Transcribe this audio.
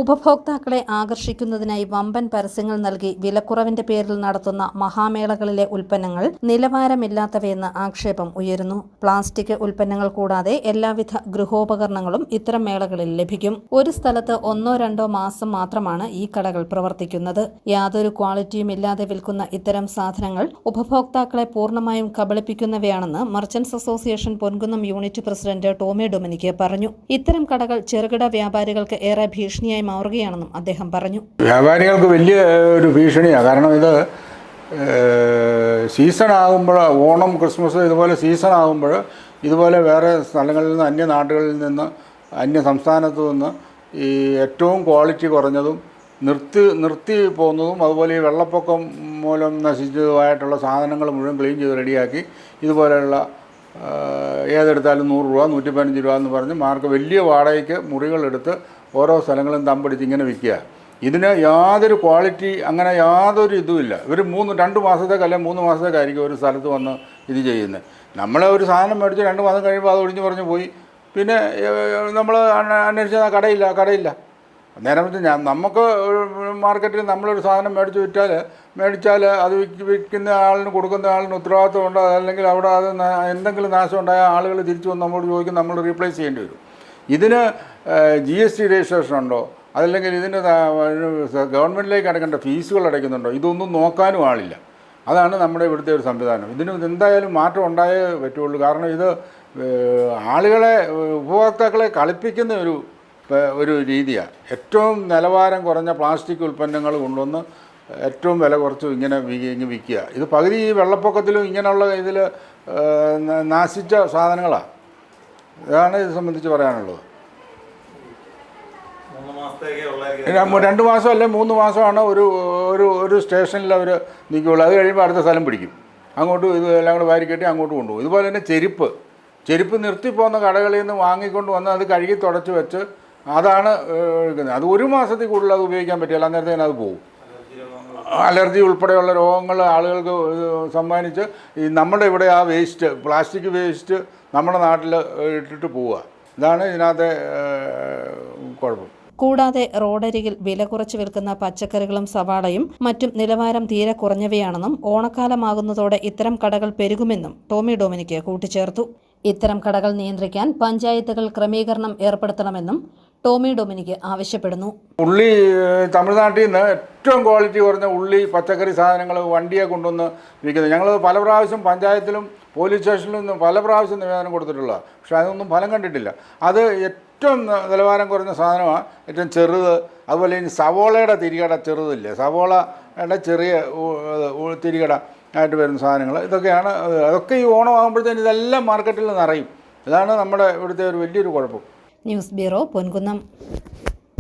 ഉപഭോക്താക്കളെ ആകർഷിക്കുന്നതിനായി വമ്പൻ പരസ്യങ്ങൾ നൽകി വിലക്കുറവിന്റെ പേരിൽ നടത്തുന്ന മഹാമേളകളിലെ ഉൽപ്പന്നങ്ങൾ നിലവാരമില്ലാത്തവയെന്ന് ആക്ഷേപം ഉയരുന്നു. പ്ലാസ്റ്റിക് ഉൽപ്പന്നങ്ങൾ കൂടാതെ എല്ലാവിധ ഗൃഹോപകരണങ്ങളും ഇത്തരം മേളകളിൽ ലഭിക്കും. ഒരു സ്ഥലത്ത് 1-2 മാസം മാത്രമാണ് ഈ കടകൾ പ്രവർത്തിക്കുന്നത്. യാതൊരു ക്വാളിറ്റിയുമില്ലാതെ വിൽക്കുന്ന ഇത്തരം സാധനങ്ങൾ ഉപഭോക്താക്കളെ പൂർണ്ണമായും കബളിപ്പിക്കുന്നവയാണെന്ന് merchants association Ponkunnam unit president Tommy Dominic പറഞ്ഞു. ഇത്തരം കടകൾ ചെറുകിട വ്യാപാരികൾക്ക് ഏറെ ഭീഷണിയായി മാറുകയാണെന്നും അദ്ദേഹം പറഞ്ഞു. വ്യാപാരികൾക്ക് വലിയ ഒരു ഭീഷണിയാണ്. കാരണം ഇത് സീസൺ ആകുമ്പോൾ, ഓണം ക്രിസ്മസ് ഇതുപോലെ സീസൺ ആകുമ്പോൾ ഇതുപോലെ വേറെ സ്ഥലങ്ങളിൽ നിന്ന്, അന്യനാടുകളിൽ നിന്ന്, അന്യ സംസ്ഥാനത്തു നിന്ന് ഈ ഏറ്റവും ക്വാളിറ്റി കുറഞ്ഞതും നിർത്തി പോകുന്നതും അതുപോലെ ഈ വെള്ളപ്പൊക്കം മൂലം നശിച്ചതുമായിട്ടുള്ള സാധനങ്ങൾ മുഴുവൻ ക്ലീൻ ചെയ്ത് റെഡിയാക്കി ഇതുപോലെയുള്ള ഏതെടുത്താലും 100 രൂപ 115 രൂപ എന്ന് പറഞ്ഞ് മാർക്ക് വലിയ വാടകയ്ക്ക് മുറികളെടുത്ത് ഓരോ സ്ഥലങ്ങളും തമ്പടിച്ച് ഇങ്ങനെ വിൽക്കുക. ഇതിന് യാതൊരു ക്വാളിറ്റി അങ്ങനെ യാതൊരു ഇതുമില്ല. ഇവർ 2 മാസത്തേക്ക് അല്ലെങ്കിൽ 3 മാസത്തേക്കായിരിക്കും ഒരു സ്ഥലത്ത് വന്ന് ഇത് ചെയ്യുന്നത്. നമ്മൾ ഒരു സാധനം മേടിച്ച് 2 മാസം കഴിയുമ്പോൾ അത് ഒഴിഞ്ഞ് പറഞ്ഞ് പോയി. പിന്നെ നമ്മൾ അന്വേഷിച്ചാൽ കടയില്ല. നേരെ വെച്ച് നമുക്ക് മാർക്കറ്റിൽ നമ്മളൊരു സാധനം മേടിച്ചാൽ അത് വിൽക്കുന്ന ആളിന്, കൊടുക്കുന്ന ആളിന് ഉത്തരവാദിത്വം ഉണ്ടോ, അല്ലെങ്കിൽ അവിടെ അത് എന്തെങ്കിലും നാശം ഉണ്ടായാൽ ആളുകൾ തിരിച്ചു വന്ന് നമ്മളോട് ചോദിക്കും, നമ്മൾ റീപ്ലേസ് ചെയ്യേണ്ടി വരും. ഇതിന് GST രജിസ്ട്രേഷൻ ഉണ്ടോ, അതല്ലെങ്കിൽ ഇതിന് ഗവൺമെൻറ്റിലേക്ക് അടയ്ക്കേണ്ട ഫീസുകൾ അടയ്ക്കുന്നുണ്ടോ, ഇതൊന്നും നോക്കാനും ആളില്ല. അതാണ് നമ്മുടെ ഇവിടുത്തെ ഒരു സംവിധാനം. ഇതിന് എന്തായാലും മാറ്റം ഉണ്ടായേ പറ്റുള്ളൂ. കാരണം ഇത് ആളുകളെ, ഉപഭോക്താക്കളെ കളിപ്പിക്കുന്ന ഒരു രീതിയാണ്. ഏറ്റവും നിലവാരം കുറഞ്ഞ പ്ലാസ്റ്റിക് ഉൽപ്പന്നങ്ങൾ കൊണ്ടുവന്ന് ഏറ്റവും വില കുറച്ച് ഇങ്ങനെ വിൽക്കുക. ഇത് പകുതി ഈ വെള്ളപ്പൊക്കത്തിലും ഇങ്ങനെയുള്ള ഇതിൽ നാശിച്ച സാധനങ്ങളാണ്. ഇതാണ് ഇത് സംബന്ധിച്ച് പറയാനുള്ളത്. 2 മാസം അല്ലെങ്കിൽ 3 മാസമാണ് ഒരു സ്റ്റേഷനിൽ അവർ നിൽക്കുകയുള്ളൂ. അത് കഴിയുമ്പോൾ അടുത്ത സ്ഥലം പിടിക്കും. അങ്ങോട്ടും ഇത് എല്ലാം കൂടെ വാരിക്കെട്ടി അങ്ങോട്ട് കൊണ്ടുപോകും. ഇതുപോലെ തന്നെ ചെരുപ്പ് നിർത്തിപ്പോകുന്ന കടകളിൽ നിന്ന് വാങ്ങിക്കൊണ്ട് വന്ന് അത് കഴുകി തുടച്ച് വെച്ച് അതാണ് എടുക്കുന്നത്. അത് 1 മാസത്തിൽ കൂടുതൽ അത് ഉപയോഗിക്കാൻ പറ്റില്ല. അന്നേരത്തേന് അത് പോകും. അലർജി ഉൾപ്പെടെയുള്ള രോഗങ്ങൾ ആളുകൾക്ക് സമ്മാനിച്ച് ഈ നമ്മുടെ ഇവിടെ ആ വേസ്റ്റ്, പ്ലാസ്റ്റിക് വേസ്റ്റ് നമ്മുടെ നാട്ടിൽ ഇട്ടിട്ട് പോവുക. ഇതാണ് ഇതിനകത്തെ കുഴപ്പം. കൂടാതെ റോഡരികിൽ വില കുറച്ച് വിൽക്കുന്ന പച്ചക്കറികളും സവാളയും മറ്റും നിലവാരം തീരെ കുറഞ്ഞവയാണെന്നും ഓണക്കാലമാകുന്നതോടെ ഇത്തരം കടകൾ പെരുകുമെന്നും ടോമി ഡൊമിനിക് കൂട്ടിച്ചേർത്തു. ഇത്തരം കടകൾ നിയന്ത്രിക്കാൻ പഞ്ചായത്തുകൾ ക്രമീകരണം ഏർപ്പെടുത്തണമെന്നും ടോമി ഡൊമിനിക് ആവശ്യപ്പെടുന്നു. ഉള്ളി തമിഴ്നാട്ടിൽ നിന്ന് ഏറ്റവും ക്വാളിറ്റി കുറഞ്ഞ ഉള്ളി, പച്ചക്കറി സാധനങ്ങൾ വണ്ടിയെ കൊണ്ടുവന്ന് വിൽക്കുന്നത്. ഞങ്ങൾ പല പ്രാവശ്യം പഞ്ചായത്തിലും പോലീസ് സ്റ്റേഷനിലും നിന്ന് പല പ്രാവശ്യം നിവേദനം കൊടുത്തിട്ടുള്ള, പക്ഷേ അതൊന്നും ഫലം കണ്ടിട്ടില്ല. അത് ഏറ്റവും നിലവാരം കുറഞ്ഞ സാധനമാണ്, ഏറ്റവും ചെറുത്. അതുപോലെ ഇനി സവോളയുടെ തിരികട ചെറുതില്ലേ, സവോളയുടെ ചെറിയ തിരികട ആയിട്ട് വരുന്ന സാധനങ്ങൾ ഇതൊക്കെയാണ്. അതൊക്കെ ഈ ഓണം ആകുമ്പോഴത്തേന് ഇതെല്ലാം മാർക്കറ്റിൽ നിറയും. ഇതാണ് നമ്മുടെ ഇവിടുത്തെ ഒരു വലിയൊരു കുഴപ്പം. News bureau, Ponkunnam.